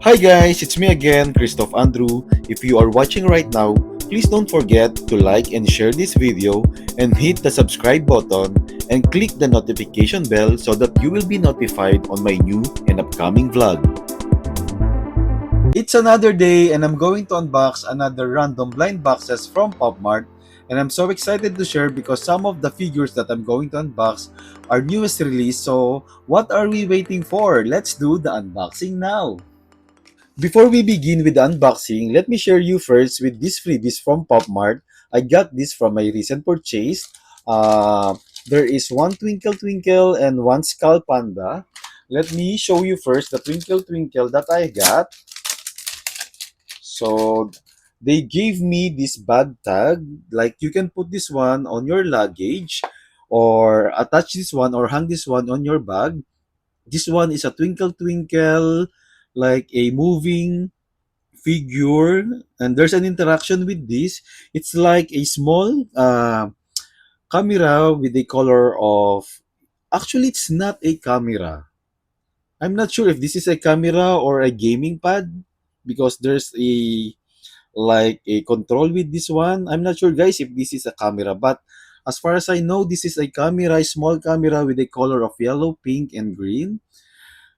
Hi guys, it's me again, Christoph Andrew. If you are watching right now, please don't forget to like and share this video and hit the subscribe button and click the notification bell so that you will be notified on my new and upcoming vlog. It's another day and I'm going to unbox another random blind boxes from PopMart, and I'm so excited to share because some of the figures that I'm going to unbox are newest release. So what are we waiting for? Let's do the unboxing now. Before we begin with the unboxing, let me share you first with these freebies from PopMart. I got this from my recent purchase. There is one Twinkle Twinkle and one Skull Panda. Let me show you first the Twinkle Twinkle that I got. So they gave me this bag tag. Like you can put this one on your luggage or attach this one or hang this one on your bag. This one is a Twinkle Twinkle, like a moving figure, and there's an interaction with this. It's like a small camera with a color of, actually it's not a camera. I'm not sure if this is a camera or a gaming pad because there's a like a control with this one. I'm not sure guys if this is a camera, but as far as I know, this is a camera, a small camera with a color of yellow, pink, and green.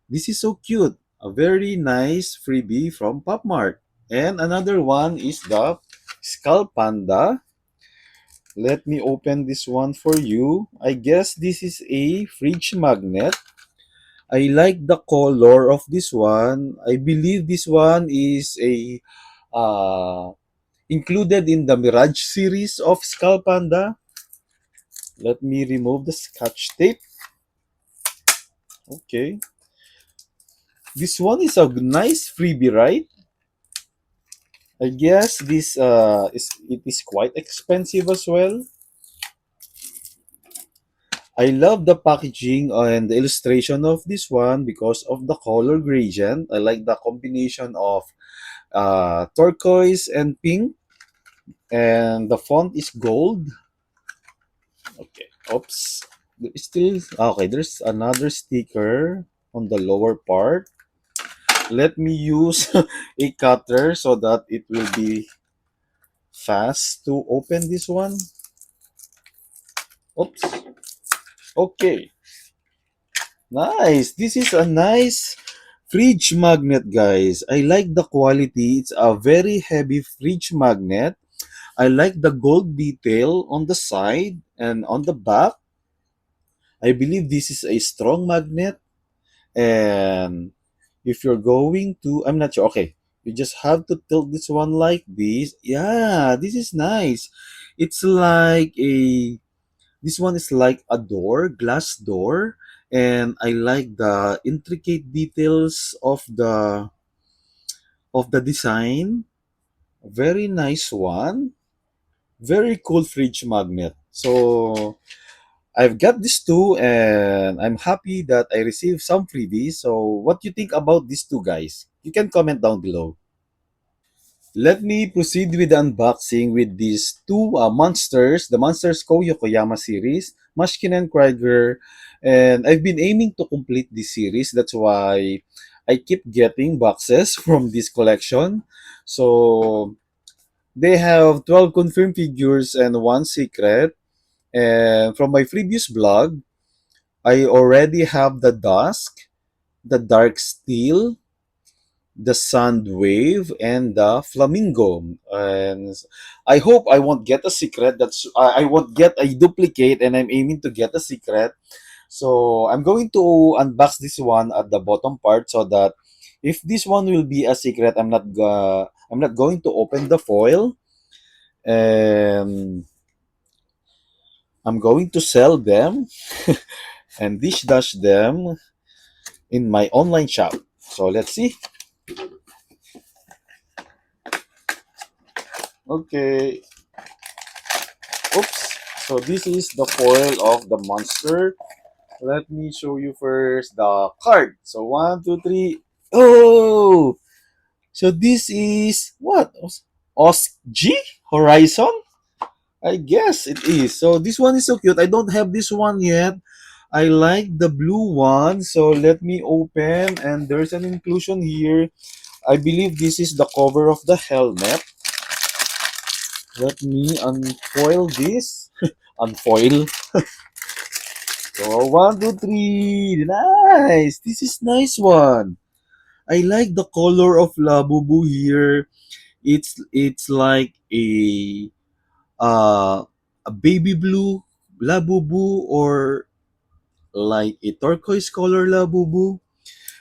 This is so cute. A very nice freebie from PopMart. And another one is the Skull Panda. Let me open this one for you. I guess this is a fridge magnet. I like the color of this one. I believe this one is a included in the Mirage series of Skull Panda. Let me remove the scotch tape. Okay. This one is a nice freebie, right? I guess this is quite expensive as well. I love the packaging and the illustration of this one because of the color gradient. I like the combination of turquoise and pink, and the font is gold. Okay, oops. Still okay. There's another sticker on the lower part. Let me use a cutter so that it will be fast to open this one. Oops. Okay. Nice. This is a nice fridge magnet, guys. I like the quality. It's a very heavy fridge magnet. I like the gold detail on the side and on the back. I believe this is a strong magnet. And if you're going to, I'm not sure. Okay. You just have to tilt this one like this. Yeah, this is nice. It's like a This one is like a door, glass door, and I like the intricate details of the design. Very nice one. Very cool fridge magnet. So I've got these two and I'm happy that I received some freebies. So what do you think about these two guys? You can comment down below. Let me proceed with the unboxing with these two monsters, the Monsters Ko Yokoyama series, Munchkin and Krieger, and I've been aiming to complete this series. That's why I keep getting boxes from this collection. So they have 12 confirmed figures and one secret. And from my previous blog, I already have the Dusk, the Dark Steel, the Sand Wave, and the Flamingo. And I hope I won't get a secret. I won't get a duplicate, and I'm aiming to get a secret. So I'm going to unbox this one at the bottom part so that if this one will be a secret, I'm not going to open the foil, and I'm going to sell them and dish dash them in my online shop. So let's see. Okay. Oops. So this is the foil of the monster. Let me show you first the card. So one, two, three. Oh! So this is what? OSG Horizon? I guess it is. So this one is so cute. I don't have this one yet. I like the blue one. So let me open, and there's an inclusion here. I believe this is the cover of the helmet. Let me unfoil this. Unfoil. So, one, two, three. Nice. This is nice one. I like the color of Labubu here. It's like uh, a baby blue Labubu or like a turquoise color Labubu.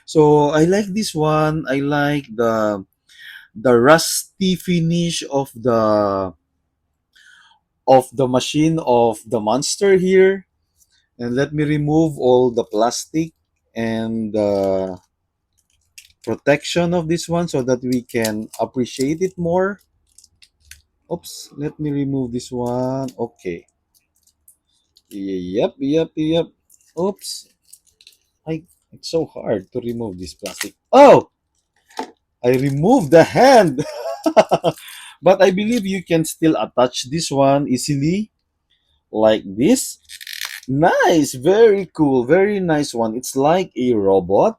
So I like this one. I like the rusty finish of the machine of the monster here. And let me remove all the plastic and the protection of this one so that we can appreciate it more. Oops, let me remove this one. Okay. Yep. Oops. I it's so hard to remove this plastic. Oh, I removed the hand. But I believe you can still attach this one easily like this. Nice, very cool, very nice one. It's like a robot.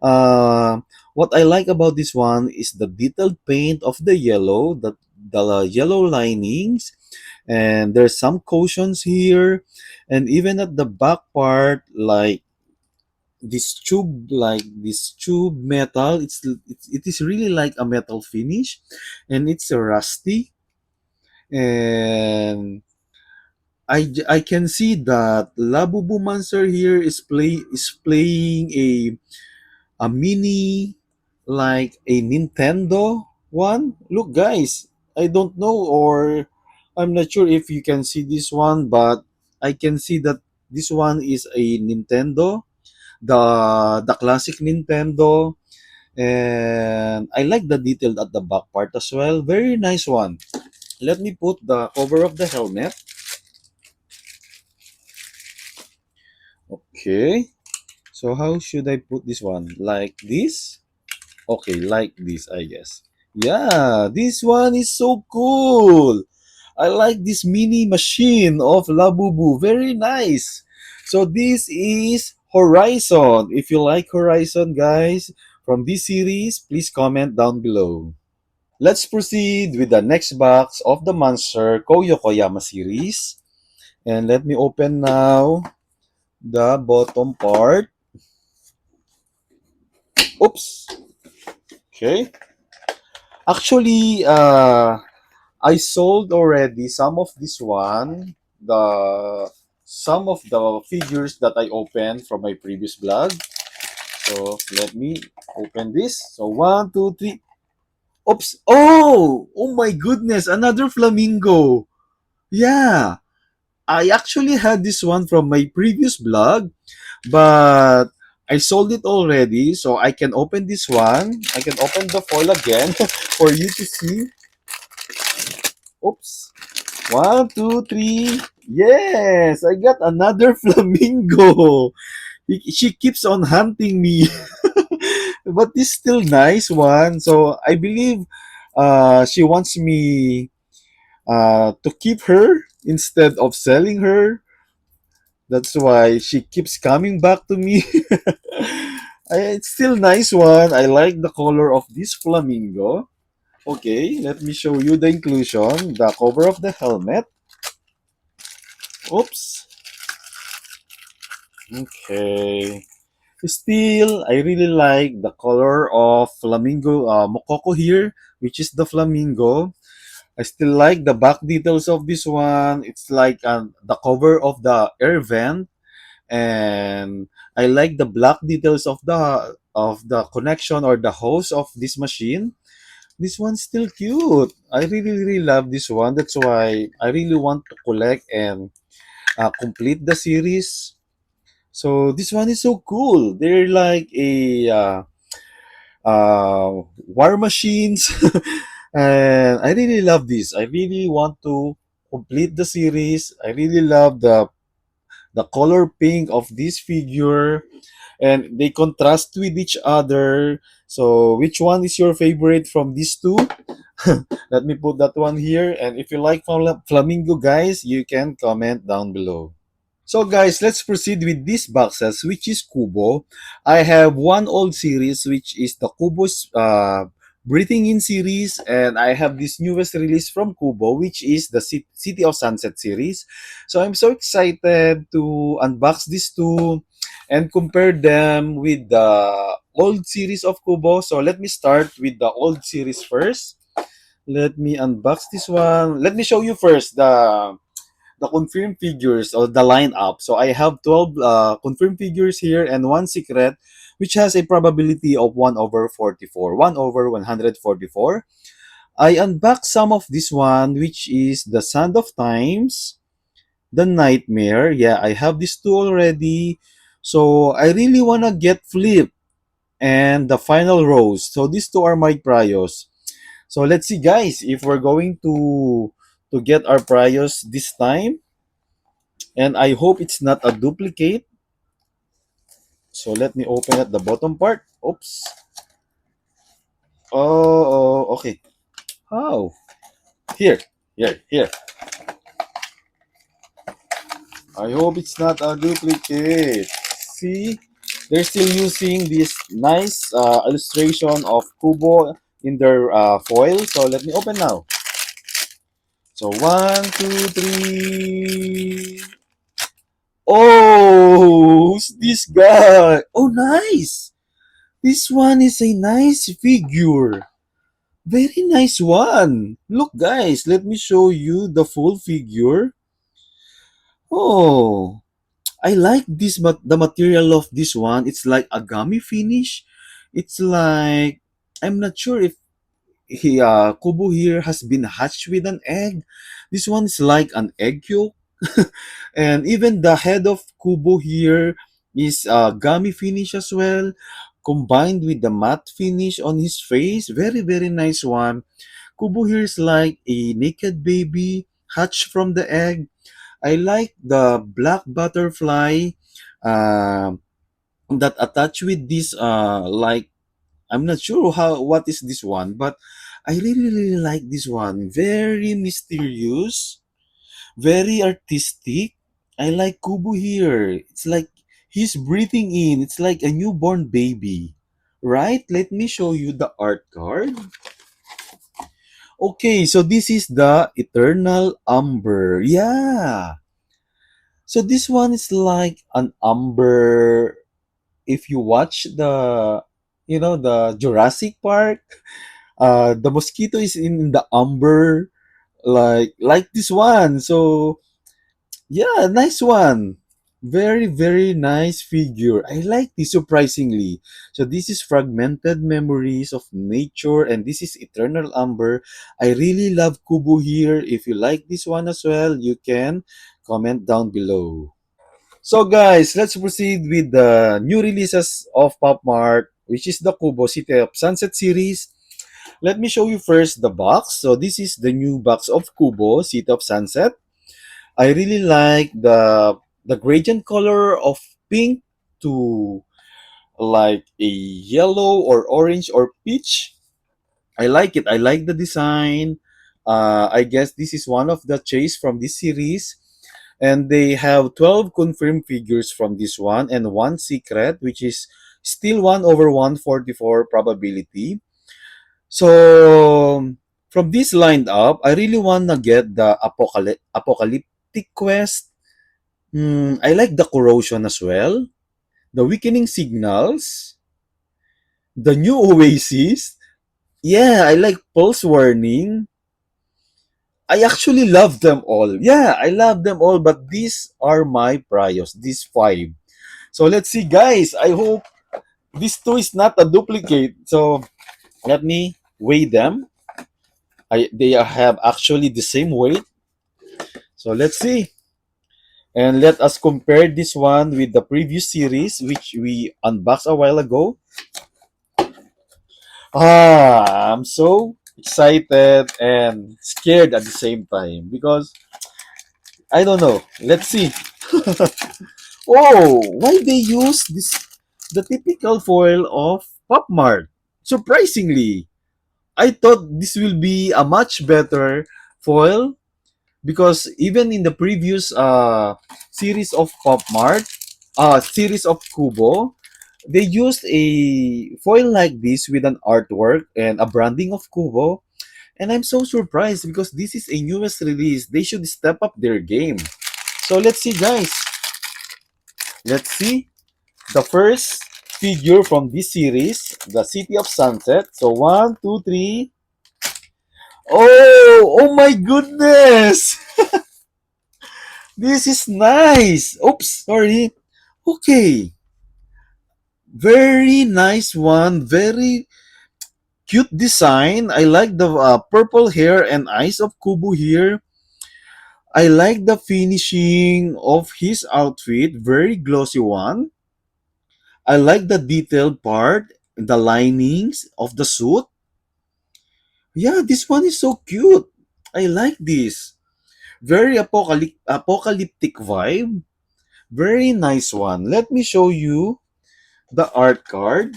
Uh, what I like about this one is the detailed paint of the yellow linings, and there's some cushions here, and even at the back part, this tube metal. It is really like a metal finish, and it's rusty, and I can see that Labubu Monster here is playing a mini like a Nintendo one. Look, guys, I don't know, or I'm not sure if you can see this one, but I can see that this one is a Nintendo, the classic Nintendo, and I like the detail at the back part as well. Very nice one. Let me put the cover of the helmet. Okay. So how should I put this one? Like this? Okay, like this, I guess. Yeah, this one is so cool. I like this mini machine of Labubu. Very nice. So this is Horizon. If you like Horizon, guys, from this series, please comment down below. Let's proceed with the next box of the Monster Koyo Koyama series. And let me open now the bottom part. Oops. Okay. Actually, I sold already some of this one, the some of the figures that I opened from my previous vlog. So let me open this. So one, two, three. Oops! Oh my goodness! Another flamingo. Yeah, I actually had this one from my previous vlog, but I sold it already. So I can open this one. I can open the foil again for you to see. Oops. One, two, three. Yes, I got another flamingo. She keeps on hunting me, but this still nice one. So I believe she wants me to keep her instead of selling her. That's why she keeps coming back to me. It's still nice one. I like the color of this flamingo. Okay, let me show you the inclusion. The cover of the helmet. Oops. Okay. Still, I really like the color of flamingo Mokoko here, which is the flamingo. I still like the back details of this one. It's like the cover of the air vent, and I like the black details of the connection or the hose of this machine. This one's still cute. I really love this one. That's why I really want to collect and complete the series. So this one is so cool. They're like a war machines, and I really love this. I really want to complete the series. I really love the color pink of this figure, and they contrast with each other. So which one is your favorite from these two? Let me put that one here. And if you like flamingo, guys, you can comment down below. So guys, let's proceed with these boxes, which is Kubo. I have one old series, which is the Kubo's Breathing In series, and I have this newest release from Kubo, which is the City of Sunset series. So I'm so excited to unbox these two and compare them with the old series of Kubo. So let me start with the old series first. Let me unbox this one. Let me show you first the confirmed figures or the lineup. So I have 12 confirmed figures here and one secret, which has a probability of 1 over 44, 1 over 144. I unboxed some of this one, which is the Sand of Times, the Nightmare. Yeah, I have these two already. So I really want to get Flip and the Final Rose. So these two are my priors. So let's see, guys, if we're going to get our priors this time. And I hope it's not a duplicate. So let me open at the bottom part. Oops. Okay. Oh, here, here. I hope it's not a duplicate. See, they're still using this nice illustration of Kubo in their foil. So let me open now. So one, two, three. Oh, who's this guy? Oh, nice. This one is a nice figure. Very nice one. Look, guys, let me show you the full figure. Oh, I like this, but the material of this one, it's like a gummy finish. It's like, I'm not sure if Kubo here has been hatched with an egg. This one is like an egg yolk. And even the head of Kubo here is a gummy finish as well, combined with the matte finish on his face. Very, very nice one. Kubo here is like a naked baby hatched from the egg. I like the black butterfly uh, that attached with this like I'm not sure how what is this one, but I really really like this one. Very mysterious, very artistic. I like Kubo here. It's like he's breathing in. It's like a newborn baby. Right? Let me show you the art card. Okay, so this is the Eternal Umber. Yeah. So this one is like an umber. If you watch the Jurassic Park, the mosquito is in the umber, like this one. So yeah, nice one. Very, very nice figure. I like this surprisingly. So this is Fragmented Memories of Nature and this is Eternal Umber. I really love Kubo here. If you like this one as well, you can comment down below. So guys, let's proceed with the new releases of Pop Mart, which is the Kubo City of Sunset series. Let me show you first the box. So this is the new box of Kubo City of Sunset. I really like the gradient color of pink to like a yellow or orange or peach. I like it. I like the design. I guess this is one of the chase from this series. And they have 12 confirmed figures from this one and one secret, which is still 1 over 144 probability. So from this lined up, I really want to get the Apocalyptic Quest. I like the Corrosion as well. The Weakening Signals. The New Oasis. Yeah, I like Pulse Warning. I actually love them all. Yeah, I love them all, but these are my priors, these five. So let's see, guys. I hope this two is not a duplicate. So let me weigh them. They have actually the same weight. So let's see. And let us compare this one with the previous series, which we unboxed a while ago. I'm so excited and scared at the same time because I don't know. Let's see. Oh, why they use this the typical foil of Pop Mart? Surprisingly, I thought this will be a much better foil because even in the previous series of Pop Mart, series of Kubo, they used a foil like this with an artwork and a branding of Kubo. And I'm so surprised because this is a newest release. They should step up their game. So let's see, guys. Let's see the first figure from this series, the City of Sunset. So one, two, three. Oh, oh my goodness! This is nice. Oops, sorry. Okay, very nice one. Very cute design. I like the purple hair and eyes of Kubu here. I like the finishing of his outfit. Very glossy one. I like the detailed part, the linings of the suit. Yeah, this one is so cute. I like this. Very apocalyptic vibe. Very nice one. Let me show you the art card.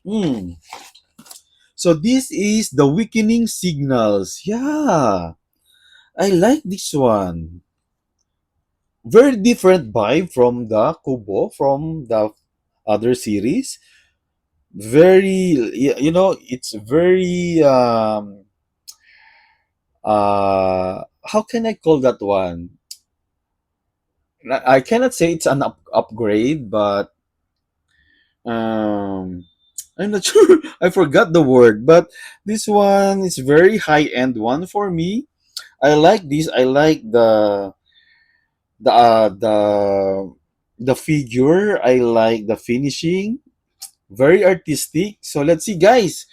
Hmm. So this is the weakening signals. Yeah, I like this one. Very different vibe from the Kubo from the other series. Very, it's very how can I call that one? I cannot say it's an upgrade, but um I'm not sure. I forgot the word, but this one is very high end one for me. I like this. I like the uh, the the figure. I like the finishing. Very artistic. So let's see, guys.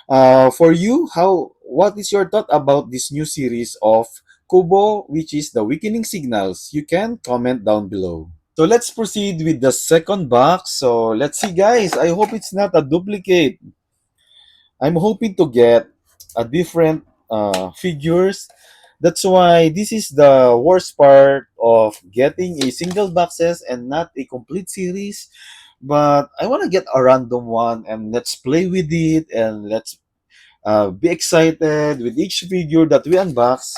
For you, how what is your thought about this new series of Kubo, which is the Weakening Signals? You can comment down below. So let's proceed with the second box. So let's see, guys. I hope it's not a duplicate. I'm hoping to get a different figures. That's why this is the worst part of getting a single boxes and not a complete series. But I want to get a random one and let's play with it and let's be excited with each figure that we unbox.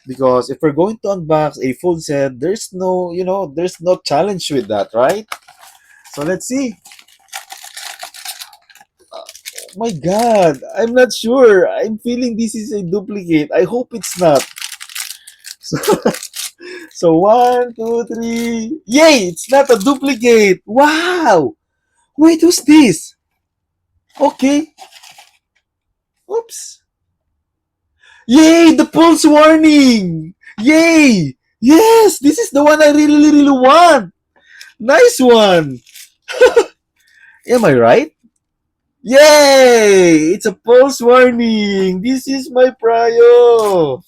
Because if we're going to unbox a full set, there's no challenge with that, right? So let's see. My God, I'm not sure. I'm feeling this is a duplicate. I hope it's not. So, so one, two, three. Yay! It's not a duplicate. Wow! Wait, who's this? Okay. Oops. Yay! The pulse warning. Yay! Yes, this is the one I really, really want. Nice one. Am I right? Yay! It's a pulse warning. This is my prio.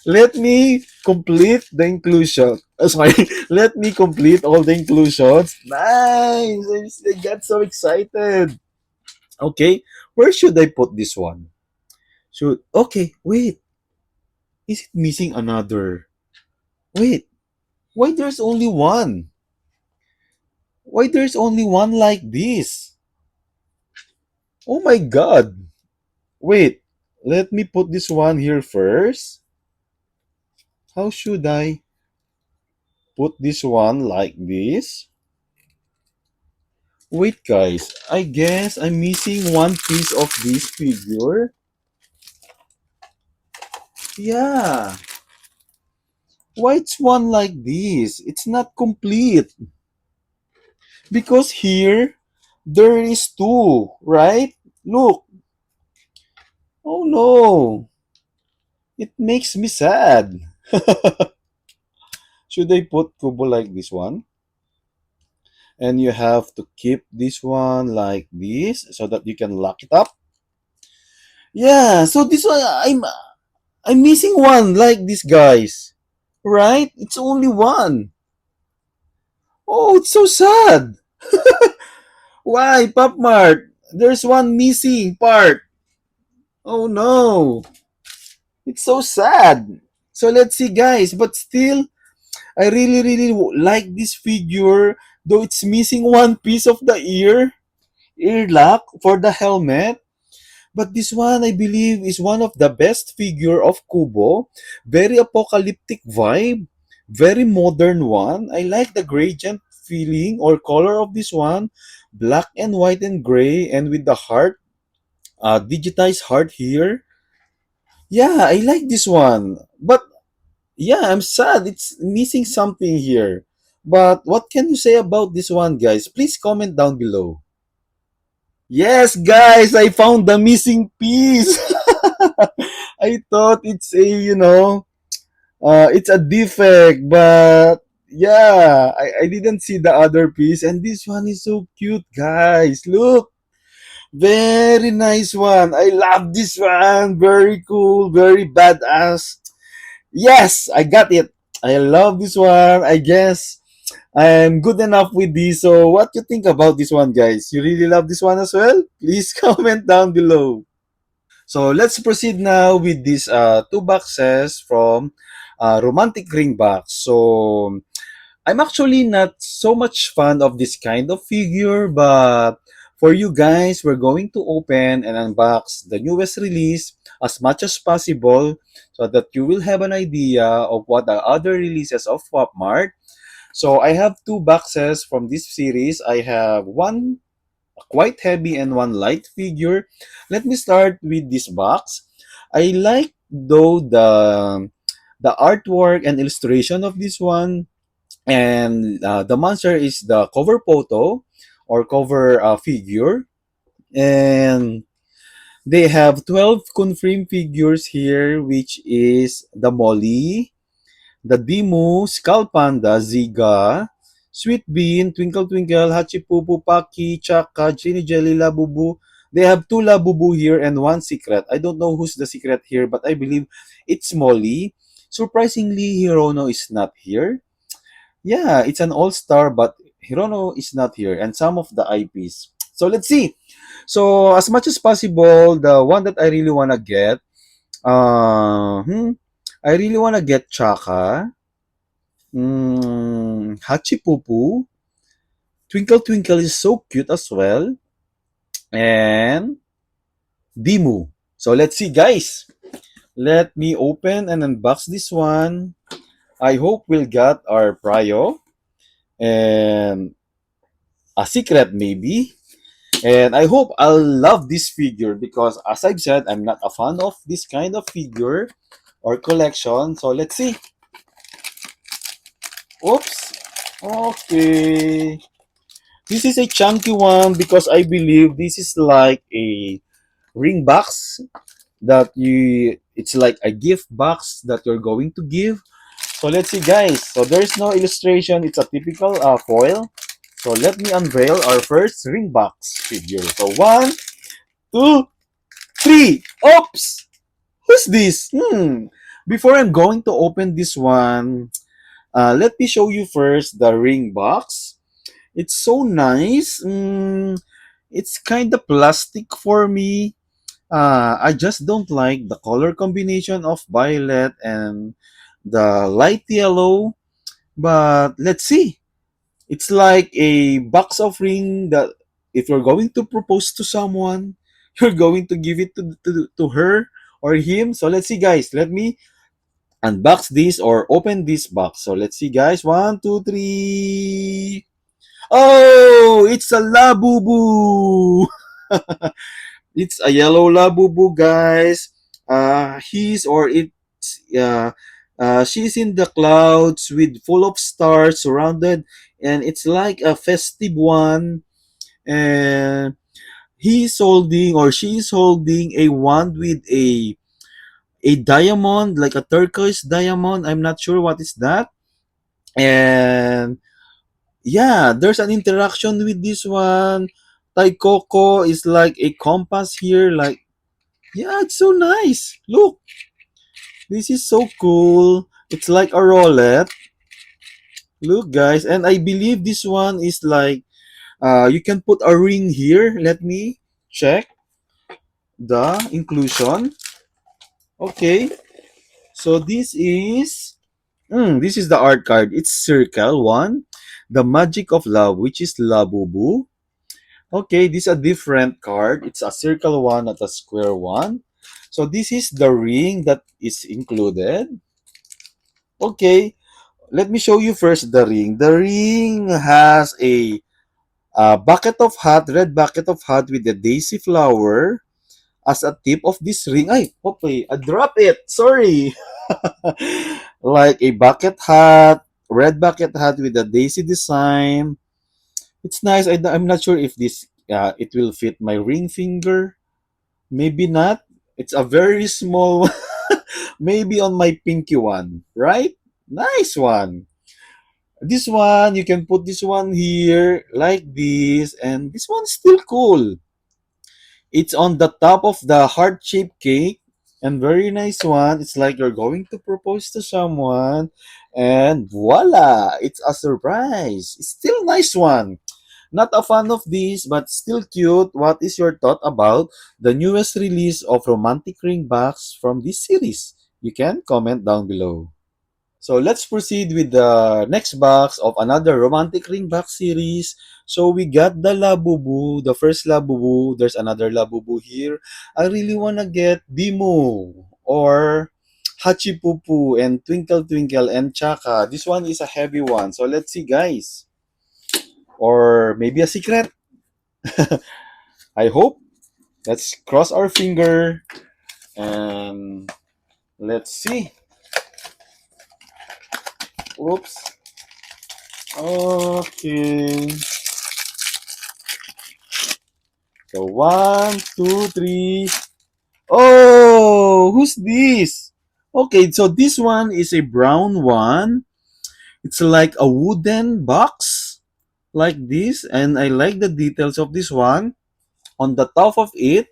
Let me complete the inclusion. Sorry, let me complete all the inclusions. Nice! I got so excited. Okay, where should I put this one? Okay, wait. Is it missing another? Wait, why there's only one? Why there's only one like this? Oh my god. Wait, let me put this one here first. How should I put this one like this? Wait, guys. I guess I'm missing one piece of this figure. Yeah. Why it's one like this? It's not complete. Because here, there is two, right? Look. Oh no. It makes me sad. Should I put Kubo like this one? And you have to keep this one like this so that you can lock it up. Yeah, so this one I'm missing one like this, guys. Right? It's only one. Oh, it's so sad. Why, Pop Mart? There's one missing part. Oh no. It's so sad. So let's see, guys. But still, I really, really like this figure. Though it's missing one piece of the ear lock for the helmet. But this one, I believe, is one of the best figure of Kubo. Very apocalyptic vibe. Very modern one. I like the gradient feeling or color of this one. Black and white and gray and with the heart, digitized heart here. Yeah, I like this one. But yeah, I'm sad. It's missing something here. But what can you say about this one, guys? Please comment down below. Yes, guys, I found the missing piece. I thought it's a, it's a defect, but yeah, I didn't see the other piece. And this one is so cute, guys. Look, very nice one. I love this one. Very cool, very badass. Yes, I got it. I love this one. I guess I'm good enough with this. So, what you think about this one, guys? You really love this one as well? Please comment down below. So, let's proceed now with these two boxes from Romantic Ring Box. So, I'm actually not so much fan of this kind of figure, but for you guys, we're going to open and unbox the newest release as much as possible so that you will have an idea of what the other releases of Popmart. So I have two boxes from this series. I have one quite heavy and one light figure. Let me start with this box. I like though the artwork and illustration of this one, and the monster is the cover photo or cover figure, and they have 12 confirmed figures here, which is the Molly, the Dimu, Skull Panda, Ziga, Sweet Bean, Twinkle Twinkle, Hachipupu, Paki, Chaka, Ginny Jelly, Labubu. They have two Labubu here and one secret. I don't know who's the secret here, but I believe it's Molly. Surprisingly, Hirono is not here. Yeah, it's an all-star, but Hirono is not here, and some of the IPs. So let's see. So as much as possible, the one that I really wanna get, I really wanna get Chaka, Hachipupu, Twinkle Twinkle is so cute as well, and Dimu. So let's see, guys. Let me open and unbox this one. I hope we'll get our prio and a secret maybe. And I hope I'll love this figure because, as I've said, I'm not a fan of this kind of figure or collection. So let's see. Oops. Okay. This is a chunky one because I believe this is like a ring box that it's like a gift box that you're going to give. So let's see, guys. So there's no illustration. It's a typical foil. So let me unveil our first ring box figure. So one, two, three. Oops! Who's this? Before I'm going to open this one, let me show you first the ring box. It's so nice. It's kind of plastic for me. I just don't like the color combination of violet and the light yellow. But let's see. It's like a box of ring that if you're going to propose to someone, you're going to give it to her or him. So let's see, guys. Let me unbox this or open this box. So let's see, guys. One, two, three. Oh, it's a Labubu. It's a yellow Labubu, guys. He's or it's she's in the clouds with full of stars surrounded, and it's like a festive one. And he's holding or she's holding a wand with a diamond, like a turquoise diamond. I'm not sure what is that. And yeah, there's an interaction with this one. Tai Coco is like a compass here, like yeah, it's so nice. Look, this is so cool. It's like a roulette. Look, guys, and I believe this one is like you can put a ring here. Let me check the inclusion. Okay, so this is the art card. It's circle one, the magic of love, which is Labubu. Okay, this is a different card. It's a circle one, not a square one. So this is the ring that is included. Okay, let me show you first the ring. The ring has a bucket of hot, red bucket of hot with a daisy flower as a tip of this ring. Ay, okay, I drop it. Sorry. Like a bucket hat, red bucket hat with a daisy design. It's nice. I'm not sure if this it will fit my ring finger. Maybe not. It's a very small one. Maybe on my pinky one, right? Nice one. This one, you can put this one here like this, and this one's still cool. It's on the top of the heart-shaped cake, and very nice one. It's like you're going to propose to someone, and voila, it's a surprise. It's still nice one. Not a fan of this, but still cute. What is your thought about the newest release of romantic ring box from this series? You can comment down below. So let's proceed with the next box of another romantic ring box series. So we got the Labubu, the first Labubu. There's another Labubu here. I really wanna get Bimu or Hachipupu and Twinkle Twinkle and Chaka. This one is a heavy one. So let's see, guys. Or maybe a secret. I hope. Let's cross our finger and let's see. Oops. Okay. So one, two, three. Oh, who's this? Okay, so this one is a brown one. It's like a wooden box like this, and I like the details of this one. On the top of it,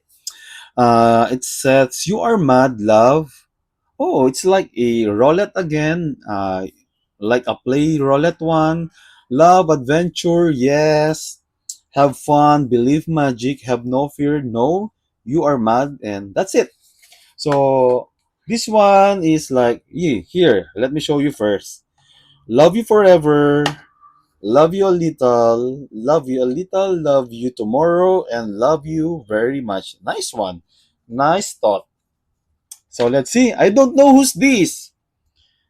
it says "You are mad, love." Oh, it's like a roulette again, like a play roulette one. Love, adventure, yes. Have fun, believe magic, have no fear, no. You are mad, and that's it. So this one is like, yeah, here, let me show you first. Love you forever, love you a little, love you a little, love you tomorrow, and love you very much. Nice one. Nice thought. So let's see. I don't know who's this.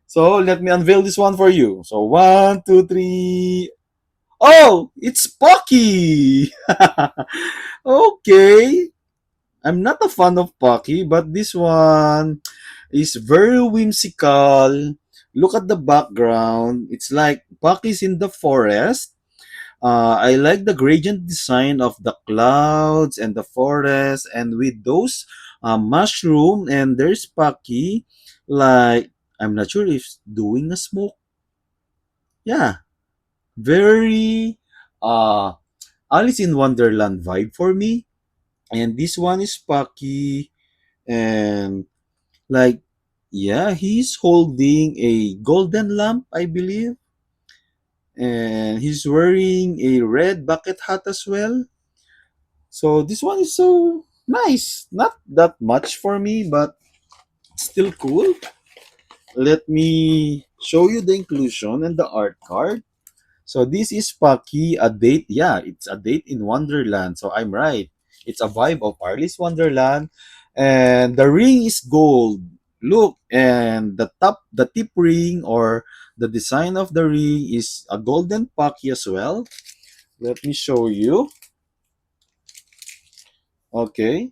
So let me unveil this one for you. So one, two, three. Oh, it's Pocky. Okay. I'm not a fan of Pocky, but this one is very whimsical. Look at the background. It's like Pocky's in the forest. I like the gradient design of the clouds and the forest, and with those mushroom, and there's Pocky. Like, I'm not sure if doing a smoke. Yeah, very uh Alice in Wonderland vibe for me. And this one is Pocky, and like, yeah, he's holding a golden lamp, I believe, and he's wearing a red bucket hat as well. So this one is so nice. Not that much for me, but still cool. Let me show you the inclusion and the art card. So this is Paki, a date. Yeah, it's a date in Wonderland. So I'm right. It's a vibe of Alice Wonderland. And the ring is gold. Look, and the tip ring or the design of the ring is a golden Paki as well. Let me show you. Okay.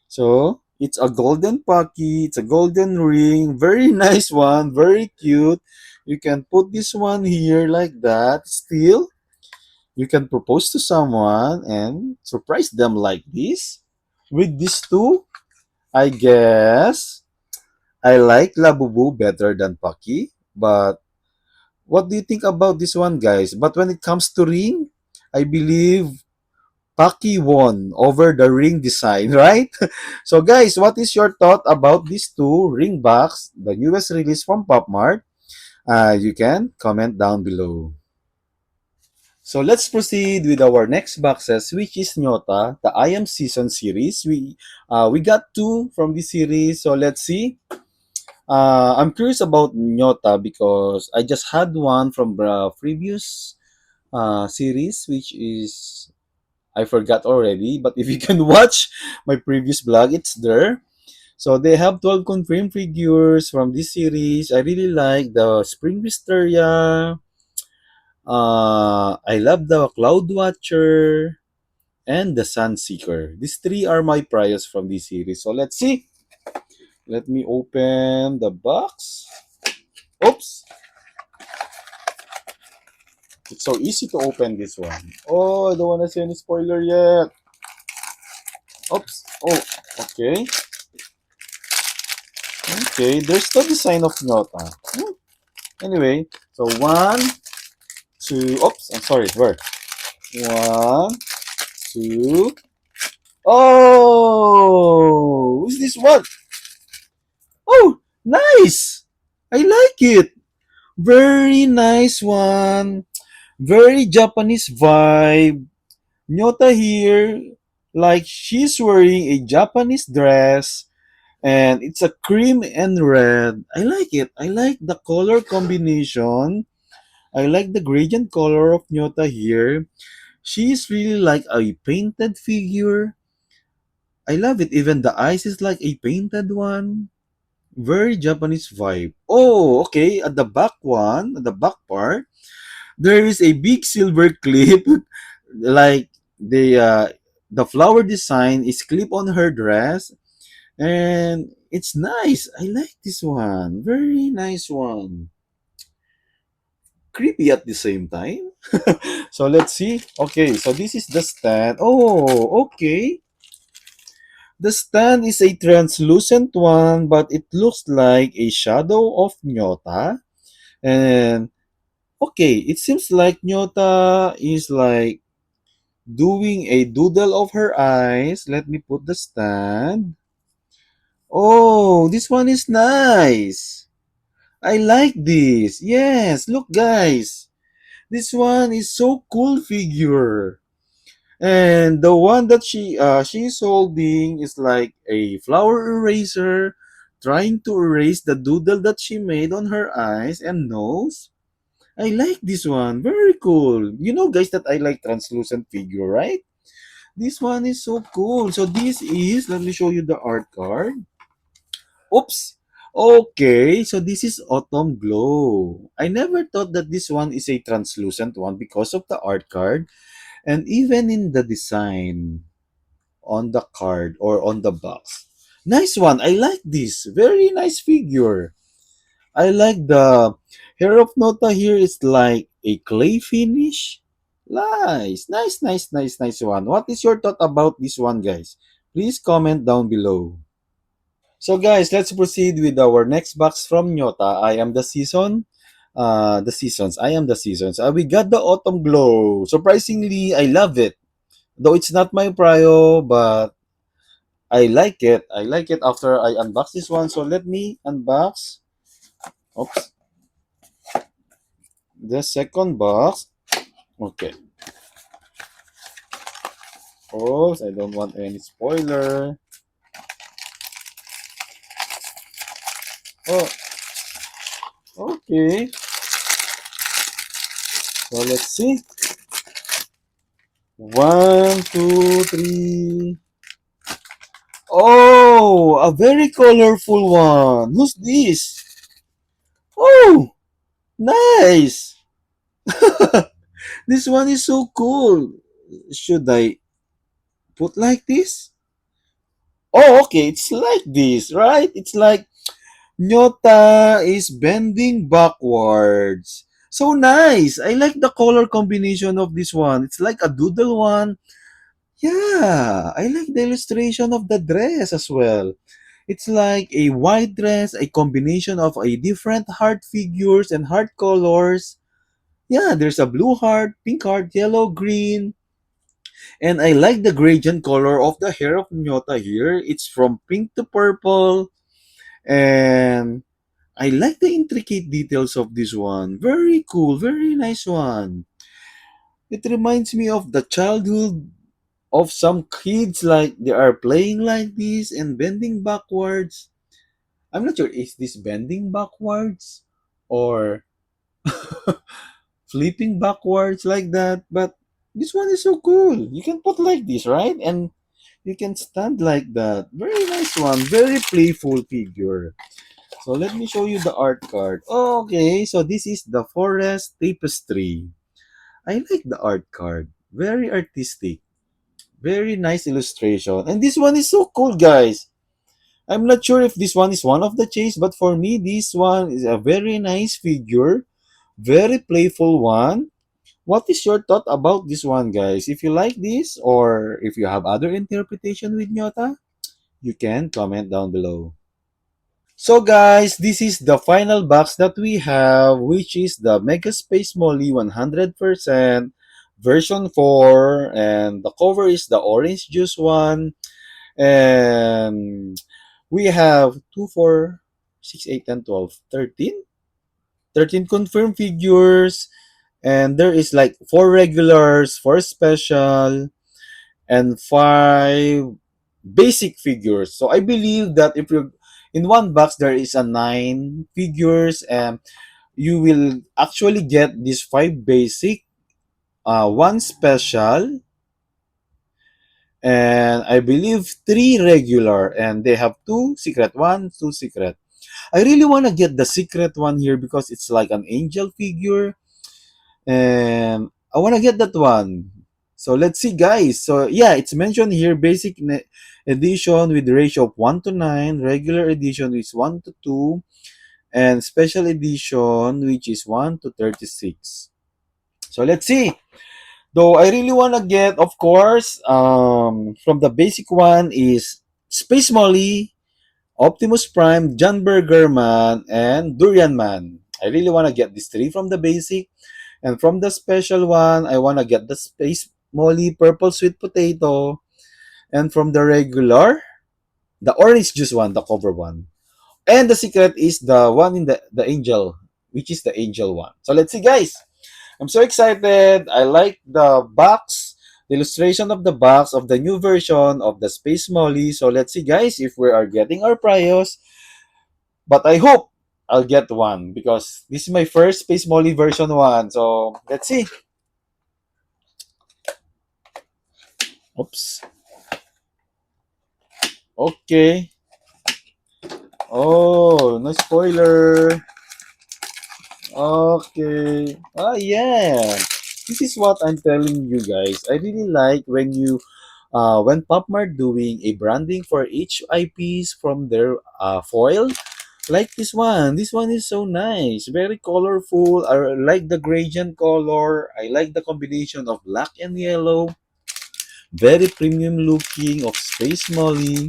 So it's a golden Paki. It's a golden ring. Very nice one. Very cute. You can put this one here like that. Still, you can propose to someone and surprise them like this. With these two, I guess I like Labubu better than Paki. But what do you think about this one, guys? But when it comes to ring, I believe Paki won over the ring design, right? So, guys, what is your thought about these two ring box, the newest release from PopMart? You can comment down below. So let's proceed with our next boxes, which is Nyota, the I Am Season series. We got two from this series, so let's see. I'm curious about Nyota because I just had one from the previous series, which is I forgot already, but if you can watch my previous vlog, it's there. So they have 12 confirmed figures from this series. I really like the Spring Wisteria. I love the Cloud Watcher and the Sun Seeker. These three are my priors from this series. So let's see. Let me open the box. Oops. It's so easy to open this one. Oh, I don't want to see any spoiler yet. Oops. Oh, okay. Okay, there's the design of Nyota. Anyway, so one, two, oops, I'm sorry, where? One, two. Oh, who's this one? Oh, nice. I like it. Very nice one. Very Japanese vibe. Nyota here, like she's wearing a Japanese dress, and it's a cream and red. I like it. I like the color combination. I like the gradient color of Nyota here. She's really like a painted figure. I love it. Even the eyes is like a painted one. Very Japanese vibe. Oh, okay. At the back one, at the back part, there is a big silver clip. Like the flower design is clip on her dress, and it's nice. I like this one. Very nice one. Creepy at the same time. So let's see. Okay, so this is the stand. Oh, okay. The stand is a translucent one, but it looks like a shadow of Nyota. And okay, it seems like Nyota is like doing a doodle of her eyes. Let me put the stand. Oh, this one is nice. I like this. Yes, look guys. This one is so cool figure. And the one that she's holding is like a flower eraser, trying to erase the doodle that she made on her eyes and nose. I like this one. Very cool. You know guys that I like translucent figure, right? This one is so cool. So this is, let me show you the art card. Oops. Okay, so this is Autumn Glow. I never thought that this one is a translucent one because of the art card and even in the design on the card or on the box. Nice one. I like this. Very nice figure. I like the hair of Nota here is like a clay finish. Nice, nice, nice, nice, nice one. What is your thought about this one, guys? Please comment down below. So guys, let's proceed with our next box from Nyota. I am the season. The seasons. I am the seasons. We got the autumn glow. Surprisingly, I love it. Though it's not my prio, but I like it. I like it after I unbox this one. So let me unbox. Oops. The second box. Okay. Oops, I don't want any spoiler. Oh, okay. So let's see. One, two, three. Oh, a very colorful one. Who's this? Oh, nice. This one is so cool. Should I put like this? Oh, okay. It's like this, right? It's like Nyota is bending backwards. So nice. I like the color combination of this one. It's like a doodle one. Yeah, I like the illustration of the dress as well. It's like a white dress, a combination of a different heart figures and heart colors. Yeah, there's a blue heart, pink heart, yellow, green. And I like the gradient color of the hair of Nyota here. It's from pink to purple. And I like the intricate details of this one. Very cool, very nice one. It reminds me of the childhood of some kids, like they are playing like this and bending backwards. I'm not sure, is this bending backwards or flipping backwards like that? But This one is so cool. You can put like this, right? And you can stand like that. Very nice one. Very playful figure. So let me show you the art card. Okay, so this is the forest tapestry. I like the art card. Very artistic. Very nice illustration. And this one is so cool, guys. I'm not sure if this one is one of the chase, but for me, this one is a very nice figure. Very playful one. What is your thought about this one, guys? If you like this or if you have other interpretation with Nyota, you can comment down below. So guys, this is the final box that we have, which is the Mega Space Molly 100% version 4, and the cover is the orange juice one, and we have 2, 4, 6, 8, 10, 12, 13, 13 confirmed figures, and there is like 4 regulars, 4 special, and 5 basic figures. So I believe that if you in one box there is a 9 figures, and you will actually get these 5 basic, 1 special, and I believe 3 regular, and they have 2 secret, 1, 2 secret. I really want to get the secret one here because it's like an angel figure, and I want to get that one. So let's see, guys. So yeah, it's mentioned here basic edition with the ratio of 1 to 9, regular edition is 1 to 2, and special edition which is 1 to 36. So let's see. Though I really want to get, of course, from the basic one is Space Molly, Optimus Prime, John Burger Man, and Durian Man. I really want to get these 3 from the basic. And from the special one, I want to get the Space Molly Purple Sweet Potato. And from the regular, the orange juice one, the cover one. And the secret is the one in the angel, which is the angel one. So let's see, guys. I'm so excited. I like the box, the illustration of the box of the new version of the Space Molly. So let's see, guys, if we are getting our prios. But I hope I'll get one because this is my first Space Molly version 1. So let's see. Oops. Okay. Oh, no spoiler. Okay. Ah, yeah. This is what I'm telling you guys. I really like when Popmart doing a branding for each IPs from their foil. Like this one. This one is so nice. Very colorful. I like the gradient color. I like the combination of black and yellow. Very premium looking of Space Molly.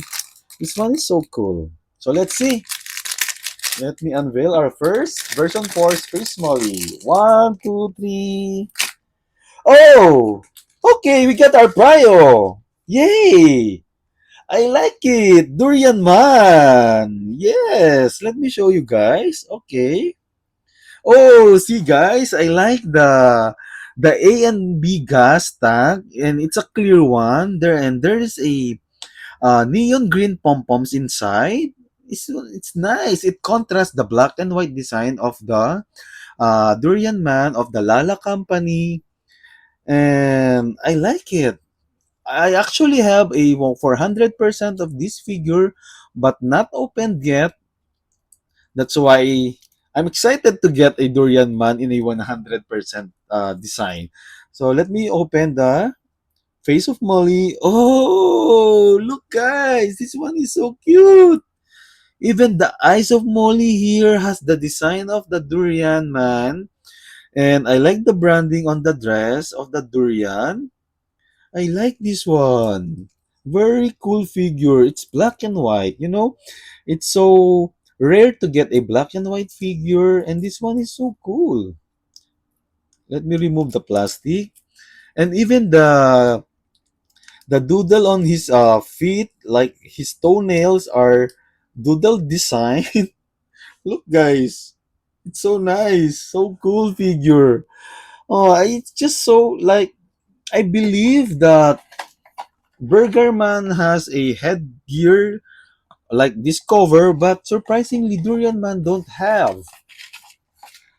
This one is so cool. So let's see. Let me unveil our first version 4 Space Molly. One, two, three. Oh! Okay, we got our prio. Yay! I like it. Durian Man. Yes. Let me show you guys. Okay. Oh, see guys, I like the A and B gas tank, and it's a clear one. There is a neon green pom-poms inside. It's nice. It contrasts the black and white design of the Durian Man of the Lala Company, and I like it. I actually have a 400% of this figure, but not opened yet. That's why I'm excited to get a Durian Man in a 100% design. So let me open the face of Molly. Oh, look guys, this one is so cute. Even the eyes of Molly here has the design of the Durian Man. And I like the branding on the dress of the Durian. I like this one. Very cool figure. It's black and white, you know? It's so rare to get a black and white figure, and this one is so cool. Let me remove the plastic. And even the doodle on his feet, like his toenails are doodle design. Look guys, it's so nice, so cool figure. Oh, it's just so like I believe that Burgerman has a headgear like this cover, but surprisingly Durian Man don't have,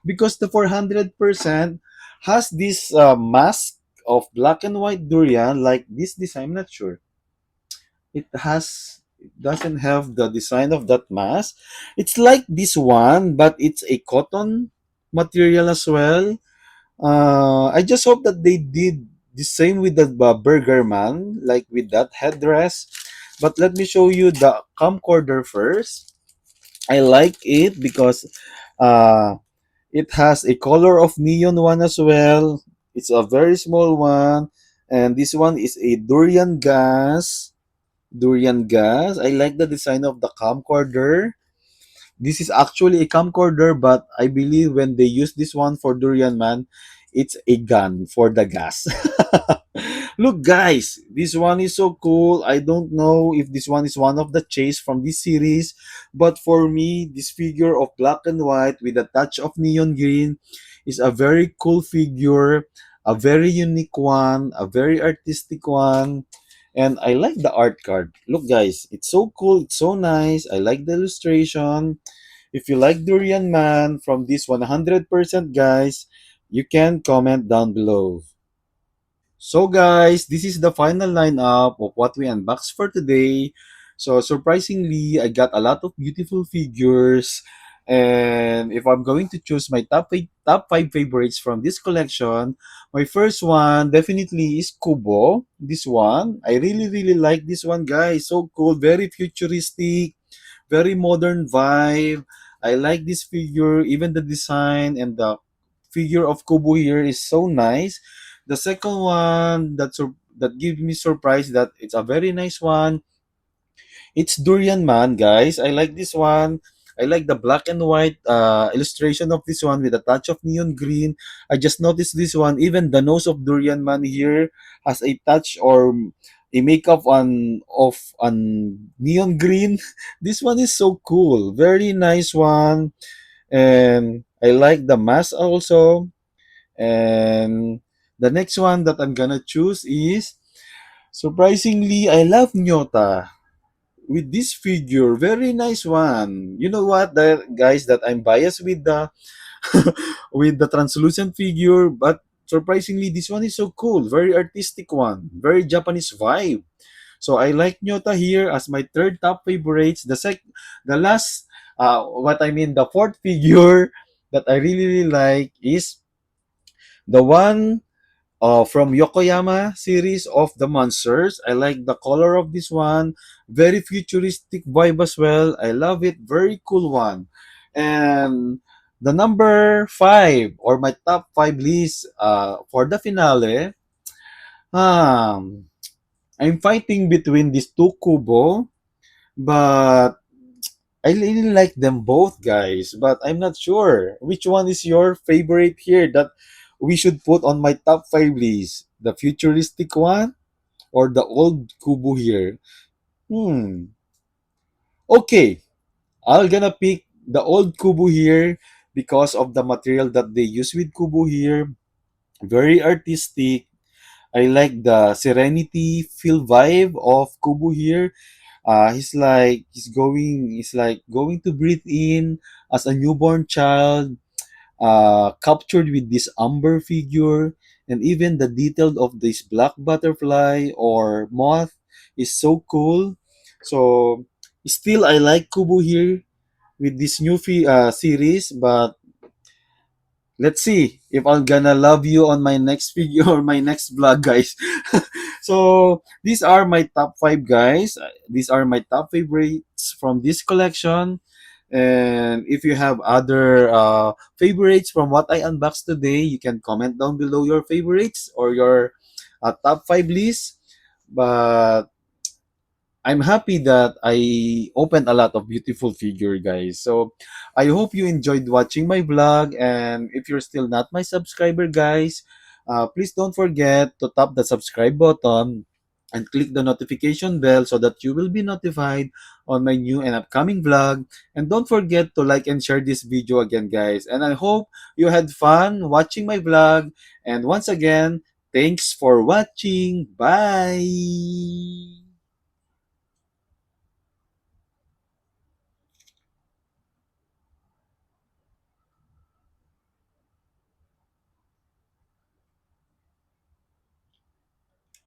because the 400% has this mask of black and white durian like this design. I'm not sure. It doesn't have the design of that mask. It's like this one, but it's a cotton material as well. I just hope that they did the same with the Burger Man, like with that headdress. But let me show you the camcorder first. I like it because uh, it has a color of neon one as well. It's a very small one, and this one is a durian gas. Durian gas. I like the design of the camcorder. This is actually a camcorder, but I believe when they use this one for Durian Man, it's a gun for the gas. Look, guys, this one is so cool. I don't know if this one is one of the chase from this series, but for me, this figure of black and white with a touch of neon green is a very cool figure, a very unique one, a very artistic one. And I like the art card. Look, guys, it's so cool. It's so nice. I like the illustration. If you like Durian Man from this 100% guys, you can comment down below. So guys, this is the final lineup of what we unboxed for today. So surprisingly, I got a lot of beautiful figures. And if I'm going to choose my top five favorites from this collection, my first one definitely is Kubo. This one, I really like this one, guys. So cool, very futuristic, very modern vibe. I like this figure, even the design and the figure of Kubo here is so nice. The second one that gives me surprise that it's a very nice one. It's Durian Man, guys. I like this one. I like the black and white illustration of this one with a touch of neon green. I just noticed this one. Even the nose of Durian Man here has a touch or a makeup on neon green. This one is so cool. Very nice one. And I like the mask also. And the next one that I'm gonna choose is surprisingly, I love Nyota with this figure. Very nice one. You know what, guys, that I'm biased with the with the translucent figure, but surprisingly, this one is so cool. Very artistic one. Very Japanese vibe. So I like Nyota here as my third top favorites. The last, the fourth figure that I really like is the one from Yokoyama series of the monsters. I like the color of this one. Very futuristic vibe as well. I love it. Very cool one. And the number five or my top five list for the finale. Um, I'm fighting between these two Kubo, but I really like them both, guys. But I'm not sure which one is your favorite here that we should put on my top five list. The futuristic one or the old Kubo here? Hmm. Okay, I'll gonna pick the old Kubo here because of the material that they use with Kubo here. Very artistic. I like the serenity feel vibe of Kubo here. He's like going to breathe in as a newborn child, captured with this amber figure, and even the detail of this black butterfly or moth is so cool. So still I like Kubo here with this new series, but let's see if I'm gonna love you on my next video or my next vlog, guys. So these are my top five, guys. These are my top favorites from this collection. And if you have other favorites from what I unboxed today, you can comment down below your favorites or your top five list. But I'm happy that I opened a lot of beautiful figure, guys. So I hope you enjoyed watching my vlog. And if you're still not my subscriber, guys, please don't forget to tap the subscribe button and click the notification bell so that you will be notified on my new and upcoming vlog. And don't forget to like and share this video again, guys. And I hope you had fun watching my vlog. And once again, thanks for watching. Bye!